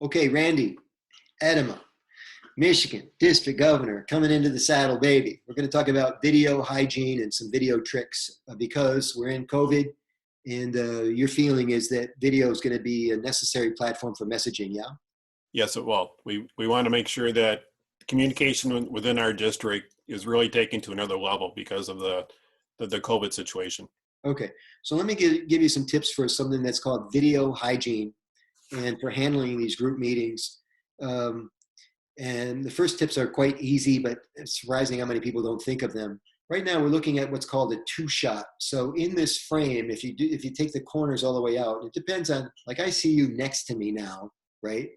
Okay, Randy, Ettema, Michigan District Governor, coming into the saddle, baby. We're going to talk about video hygiene and some video tricks because we're in COVID, and your feeling is that video is going to be a necessary platform for messaging, yeah? Yes, well, we want to make sure that communication within our district is really taken to another level because of the COVID situation. Okay, so let me give you some tips for something that's called video hygiene and for handling these group meetings. Um, and the first tips are quite easy, but it's surprising how many people don't think of them. Right now, we're looking at what's called a two-shot. So in this frame, if you take the corners all the way out, it depends on, like I see you next to me now, right?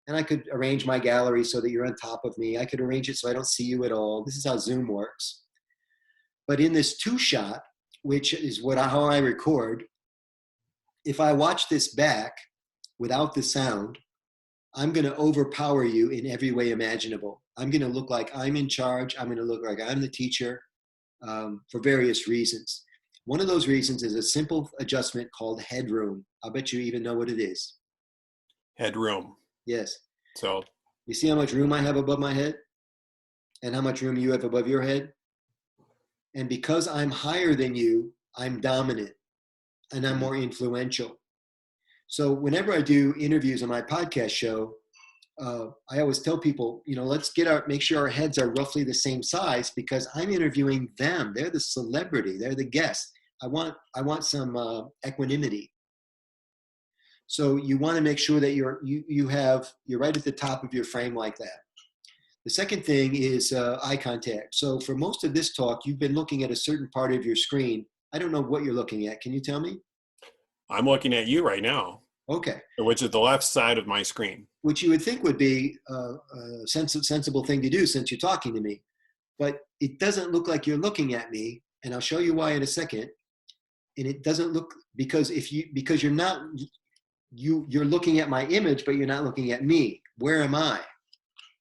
And I could arrange my gallery so that you're on top of me. I could arrange it so I don't see you at all. This is how Zoom works. But in this two-shot, which is how I record, if I watch this back without the sound, I'm going to overpower you in every way imaginable. I'm going to look like I'm in charge. I'm going to look like I'm the teacher for various reasons. One of those reasons is a simple adjustment called Headroom. I'll bet you even know what it is. Headroom. Yes. So you see how much room I have above my head and how much room you have above your head? And because I'm higher than you, I'm dominant and I'm more influential. So whenever I do interviews on my podcast show, I always tell people, let's make sure our heads are roughly the same size because I'm interviewing them. They're the celebrity. They're the guest. I want some equanimity. So you want to make sure that you're right at the top of your frame like that. The second thing is eye contact. So for most of this talk, you've been looking at a certain part of your screen. I don't know what you're looking at. Can you tell me? I'm looking at you right now. Okay. Which is the left side of my screen. Which you would think would be a sensible thing to do since you're talking to me. But it doesn't look like you're looking at me, and I'll show you why in a second. And it doesn't look because you're looking at my image, but you're not looking at me. Where am I?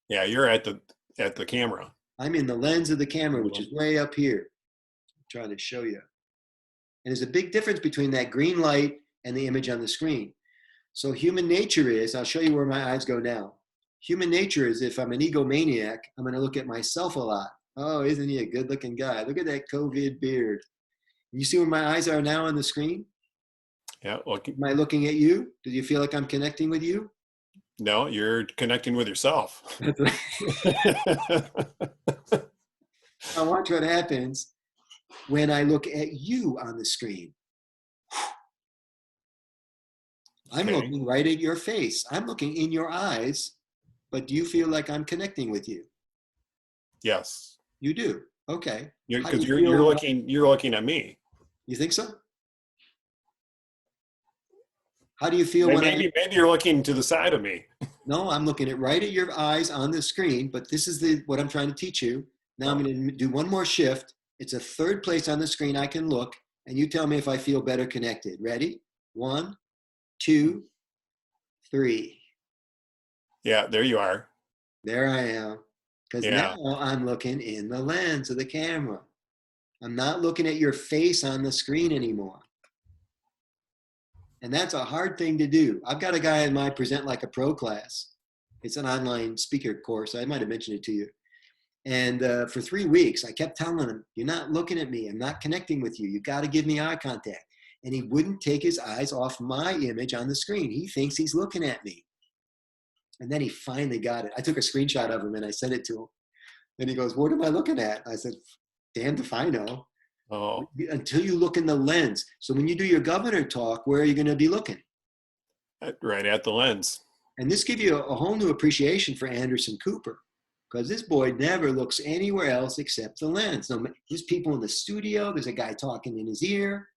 Yeah, you're at the camera. I'm in the lens of the camera, which is way up here. I'm trying to show you. And there's a big difference between that green light and the image on the screen. So human nature is, I'll show you where my eyes go now. Human nature is, if I'm an egomaniac, I'm going to look at myself a lot. Oh, isn't he a good looking guy? Look at that COVID beard. You see where my eyes are now on the screen? Yeah. Am I looking at you? Do you feel like I'm connecting with you? No, you're connecting with yourself. That's right. Now watch what happens when I look at you on the screen. I'm looking right at your face. I'm looking in your eyes, but do you feel like I'm connecting with you? Yes. You do. Okay. Because you're looking at me. You think so? How do you feel maybe you're looking to the side of me? No, I'm looking right at your eyes on the screen, but this is what I'm trying to teach you. Now I'm going to do one more shift. It's a third place on the screen I can look, and you tell me if I feel better connected. Ready? 1, 2, 3. Yeah, there you are. There I am. Because now I'm looking in the lens of the camera. I'm not looking at your face on the screen anymore. And that's a hard thing to do. I've got a guy in my Present Like a Pro class. It's an online speaker course. I might have mentioned it to you. And for 3 weeks, I kept telling him, you're not looking at me. I'm not connecting with you. You got to give me eye contact. And he wouldn't take his eyes off my image on the screen. He thinks he's looking at me. And then he finally got it. I took a screenshot of him and I sent it to him. Then he goes, what am I looking at? I said, damned if I know. Oh. Until you look in the lens. So when you do your governor talk, where are you going to be looking? Right at the lens. And this gives you a whole new appreciation for Anderson Cooper, because this boy never looks anywhere else except the lens. So there's people in the studio. There's a guy talking in his ear.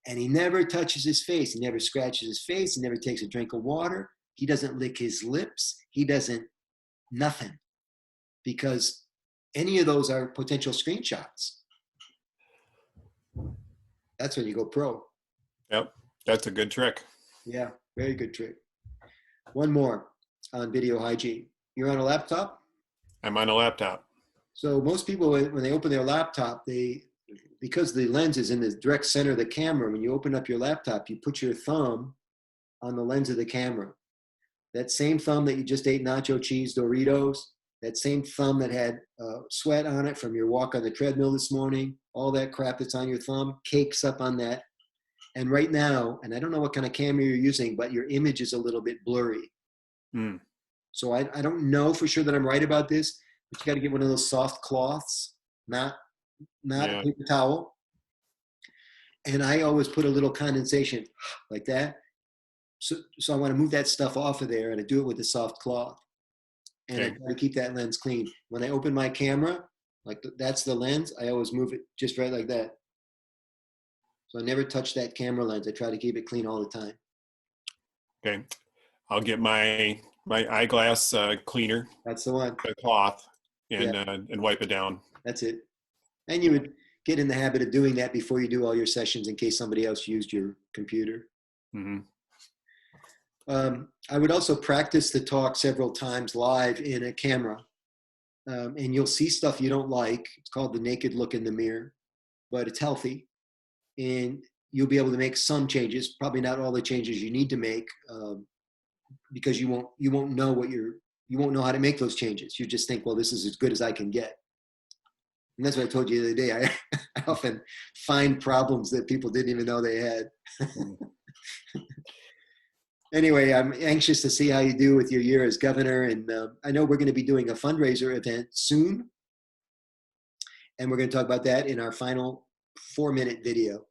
And he never touches his face. He never scratches his face. He never takes a drink of water. He doesn't lick his lips. He doesn't, nothing. Because any of those are potential screenshots. That's when you go pro. Yep, that's a good trick. Yeah, very good trick. One more on video hygiene. You're on a laptop? I'm on a laptop. So most people, when they open their laptop, because the lens is in the direct center of the camera, when you open up your laptop, you put your thumb on the lens of the camera. that same thumb that you just ate nacho cheese Doritos, that same thumb that had sweat on it from your walk on the treadmill this morning, all that crap that's on your thumb cakes up on that. And right now, and I don't know what kind of camera you're using, but your image is a little bit blurry. Mm. So I don't know for sure that I'm right about this, but you got to get one of those soft cloths, not a paper towel. And I always put a little condensation like that. So I want to move that stuff off of there, and I do it with a soft cloth. And I try to keep that lens clean. When I open my camera, like that's the lens, I always move it just right like that. So I never touch that camera lens. I try to keep it clean all the time. Okay. I'll get my eyeglass cleaner. That's the one. A cloth and wipe it down. That's it. And you would get in the habit of doing that before you do all your sessions in case somebody else used your computer. Mm-hmm. I would also practice the talk several times live in a camera. And you'll see stuff you don't like. It's called the naked look in the mirror, but it's healthy. And you'll be able to make some changes, probably not all the changes you need to make, because you won't know how to make those changes. You just think, well, this is as good as I can get. And that's what I told you the other day. I often find problems that people didn't even know they had. Anyway, I'm anxious to see how you do with your year as governor. And I know we're going to be doing a fundraiser event soon. And we're going to talk about that in our final 4-minute video.